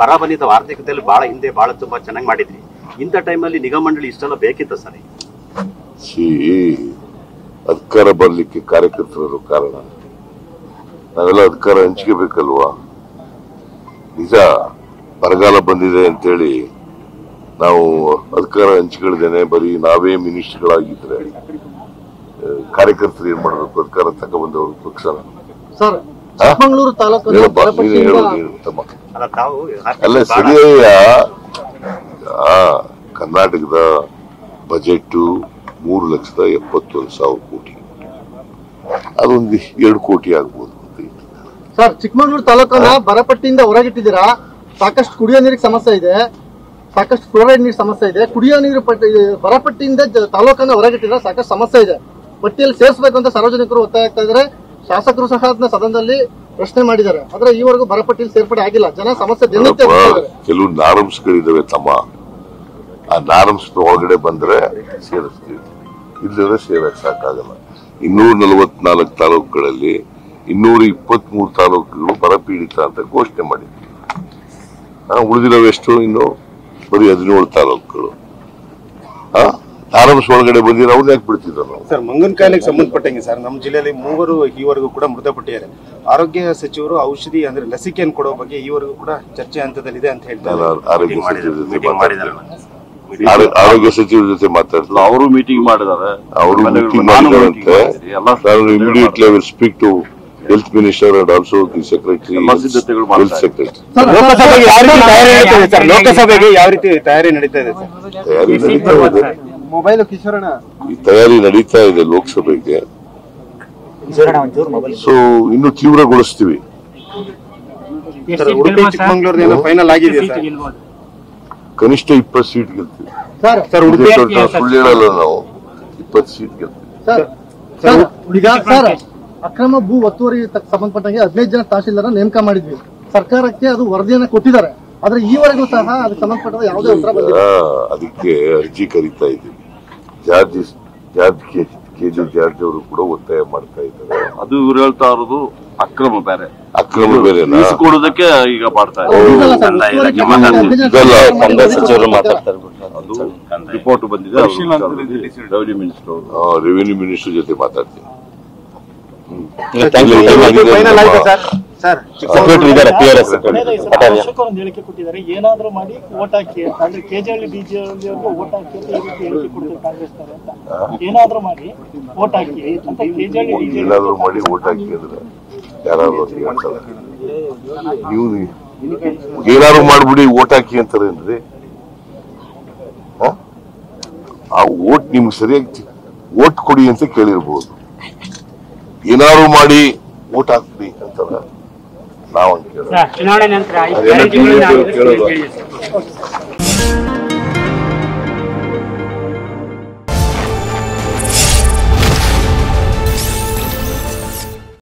ಬರ ಬಂದಿದ್ದ ಆರ್ಥಿಕತೆಯಲ್ಲಿ ಬಹಳ ಹಿಂದೆ ಬಹಳ ತುಂಬಾ ಚೆನ್ನಾಗಿ ಮಾಡಿದ್ರಿ. ಇಂಥ ಟೈಮಲ್ಲಿ ನಿಗಮ ಮಂಡಳಿ ಇಷ್ಟೆಲ್ಲ ಬೇಕಿತ್ತ ಸರ್? ಅಧಿಕಾರ ಬರ್ಲಿಕ್ಕೆ ಕಾರ್ಯಕರ್ತರು ಕಾರಣ. ನಾವೆಲ್ಲ ಅಧಿಕಾರ ಹಂಚ್ಕೋಬೇಕಲ್ವಾ? ನಿಜ ಬರಗಾಲ ಬಂದಿದೆ ಅಂತೇಳಿ ನಾವು ಅಧಿಕಾರ ಹಂಚ್ಕೊಳ್ದೇನೆ ಬರೀ ನಾವೇ ಮಿನಿಸ್ಟರ್ಗಳಾಗಿದ್ರೆ ಕಾರ್ಯಕರ್ತರು ಏನ್ ಮಾಡ್ಬೇಕು? ಅಧಿಕಾರ ತಗೊಂಡ್ಬಂದವರು ಪಕ್ಷನ ಚಿಕ್ಕಮಗಳೂರು ತಾಲೂಕು ಅಲ್ಲ ಸರಿಯಯ್ಯ. ಕರ್ನಾಟಕದ ಬಜೆಟ್ 3,71,000 ಕೋಟಿ, ಅದೊಂದು 2 ಕೋಟಿ ಆಗ್ಬೋದು. ಸರ್, ಚಿಕ್ಕಮಗಳೂರು ತಾಲೂಕನ್ನ ಬರಪಟ್ಟಿಯಿಂದ ಹೊರಗಿಟ್ಟಿದ್ದೀರಾ. ಸಾಕಷ್ಟು ಕುಡಿಯೋ ನೀರಿಗೆ ಸಮಸ್ಯೆ ಇದೆ, ಸಾಕಷ್ಟು ಫ್ಲೋರೈಡ್ ನೀರು ಸಮಸ್ಯೆ ಇದೆ. ಕುಡಿಯೋ ನೀರು ಬರಪಟ್ಟಿಯಿಂದ ತಾಲೂಕನ್ನ ಹೊರಗಿಟ್ಟಿದ್ರೆ ಸಾಕಷ್ಟು ಸಮಸ್ಯೆ ಇದೆ. ಪಟ್ಟಿಯಲ್ಲಿ ಸೇರಿಸಬೇಕು ಅಂತ ಸಾರ್ವಜನಿಕರು ಒತ್ತಾಯ ಆಗ್ತಾ ಇದ್ದಾರೆ. ಶಾಸಕರು ಸಹ ಅದನ್ನ ಸದನದಲ್ಲಿ ಪ್ರಶ್ನೆ ಮಾಡಿದ್ದಾರೆ. ಆದ್ರೆ ಈವರೆಗೂ ಬರಪಟ್ಟಿಯಲ್ಲಿ ಸೇರ್ಪಡೆ ಆಗಿಲ್ಲ. ಜನ ಸಮಸ್ಯೆ ಕೆಲವು ನಾರಂಸ್ಗಳಿದಾವೆ ತಮ್ಮ. ಆ ನಾರಂಸ್ ಒಳಗಡೆ ಬಂದ್ರೆ ಸೇರಿಸ್ತೀವಿ, ಇಲ್ಲದ್ರೆ ಸೇರಕ್ ಸಾಕಾಗಲ್ಲ. 244 ತಾಲೂಕುಗಳಲ್ಲಿ 223 ತಾಲೂಕುಗಳು ಬರಪೀಡಿತ ಅಂತ ಘೋಷಣೆ ಮಾಡಿದ್ವಿ. ಉಳಿದಿರೋವೆಷ್ಟು? ಇನ್ನು ಬರೀ 17 ತಾಲೂಕುಗಳು. ನಾರಂಸ್ ಒಳಗಡೆ ಬಂದಿರೋ ಅವ್ರು ಯಾಕೆ ಬಿಡ್ತಿದ್ರು ನಾವು? ಸರ್, ಮಂಗನ ಕಾಯಿಲೆಗೆ ಸಂಬಂಧಪಟ್ಟಂಗೆ ಸರ್, ನಮ್ಮ ಜಿಲ್ಲೆಯಲ್ಲಿ 3 ಈವರೆಗೂ ಕೂಡ ಮೃತಪಟ್ಟಿದ್ದಾರೆ. ಆರೋಗ್ಯ ಸಚಿವರು ಔಷಧಿ ಅಂದ್ರೆ ಲಸಿಕೆಯನ್ನು ಕೊಡೋ ಬಗ್ಗೆ ಈವರೆಗೂ ಕೂಡ ಚರ್ಚೆ ಹಂತದಲ್ಲಿದೆ ಅಂತ ಹೇಳ್ತಾರೆ. ಆರೋಗ್ಯ ಸಚಿವರ ಜೊತೆ ಮಾತಾಡ್ತಾರೆ. ಅವರು ಮೀಟಿಂಗ್ ಮಾಡಿದ್ದಾರೆ. ಅವರು ಮೀಟಿಂಗ್ ಮಾಡಿದಾರಂತೆ. Immediately I will speak to health minister and also the secretary, health secretary. ಲೋಕಸಭೆಗೆ ಯಾವ ರೀತಿ ತಯಾರಿ ನಡೀತಾ ಇದೆ? ತಯಾರಿ ನಡೀತಾ ಇದೆ ಲೋಕಸಭೆಗೆ. ಸೊ ಇನ್ನು ತೀವ್ರಗೊಳಿಸ್ತೀವಿ. ಉಡುಪಿ ಚಿಕ್ಕಮಗಳೂರು ಫೈನಲ್ ಆಗಿದೆ ಸರ್. ಕನಿಷ್ಠ 20 ಸೀಟ್ ಗೆಲ್ತೀವಿ. ಸುಳ್ಳು ಹೇಳಲ್ಲ ನಾವು. 20 ಸೀಟ್ ಗೆಲ್ತೀವಿ. ಅಕ್ರಮ ಭೂ ಒತ್ತುವರಿ ಸಂಬಂಧಪಟ್ಟಂಗೆ 15 ಜನ ತಹಶೀಲ್ದಾರ್ ನೇಮಕ ಮಾಡಿದ್ವಿ. ಸರ್ಕಾರಕ್ಕೆ ಅದು ವರದಿಯನ್ನ ಕೊಟ್ಟಿದ್ದಾರೆ. ಆದ್ರೆ ಈವರೆಗೂ ಸಹ ಅದಕ್ಕೆ ಸಂಬಂಧಪಟ್ಟ ಯಾವುದೇ ಉತ್ತರ ಬಂದಿಲ್ಲ. ಅದಕ್ಕೆ ಅರ್ಜಿ ಕರೀತಾ ಇದ್ದೀವಿ. ಕೆಜಿ ಜಾರ್ಜ್ ಅವರು ಕೂಡ ಒತ್ತಾಯ ಮಾಡ್ತಾ ಇದ್ದಾರೆ. ಅದು ಇವ್ರು ಹೇಳ್ತಾ ಇರೋದು ಅಕ್ರಮ ಬೇರೆ, ಅಕ್ರಮ ಬೇರೆ ಕೊಡೋದಕ್ಕೆ ಈಗ ಮಾಡ್ತಾ ಇದ್ದಾರೆ. ಅದು ರಿಪೋರ್ಟ್ ಬಂದಿದೆ. ರೆವಿನ್ಯೂ ಮಿನಿಸ್ಟರ್ ರೆವಿನ್ಯೂ ಮಿನಿಸ್ಟರ್ ಜೊತೆ ಮಾತಾಡ್ತೀನಿ. ಹೇಳಿಕೆ ಕೊಟ್ಟಿದ್ದಾರೆ, ಏನಾದ್ರೂ ಮಾಡಿ ವೋಟ್ ಹಾಕಿ ಅಂದ್ರೆ ಕೆಜೆಹಳ್ಳಿ ಡಿಜಿಹಳ್ಳಿ ವೋಟ್ ಹಾಕಿ ಅಂತ ಹೇಳಿಕೆ ಕೊಡ್ತಾರೆ ಕಾಂಗ್ರೆಸ್ನವರು ಅಂತ. ಏನಾದ್ರೂ ಮಾಡಿ ವೋಟ್ ಹಾಕಿ ಅಂತ ಕೆಜೆಹಳ್ಳಿ ಏನಾದ್ರೂ ಮಾಡಿ ವೋಟ್ ಹಾಕಿ ಅಂದ್ರೆ ಯಾರಾದ್ರೂ ಹೇಳ್ತಾರೆ. ನೀವು ಏನಾದ್ರು ಮಾಡ್ಬಿಡಿ ವೋಟ್ ಹಾಕಿ ಅಂತಾರೇನ್ರಿ? ಆ ವೋಟ್ ನಿಮ್ಗೆ ಸರಿಯಾಗಿ ವೋಟ್ ಕೊಡಿ ಅಂತ ಕೇಳಿರ್ಬೋದು. ಏನಾದ್ರು ಮಾಡಿ ವೋಟ್ ಹಾಕ್ಬಿಡಿ ಅಂತಾರ ನಾವು ಅಂತ ಕೇಳೋದು.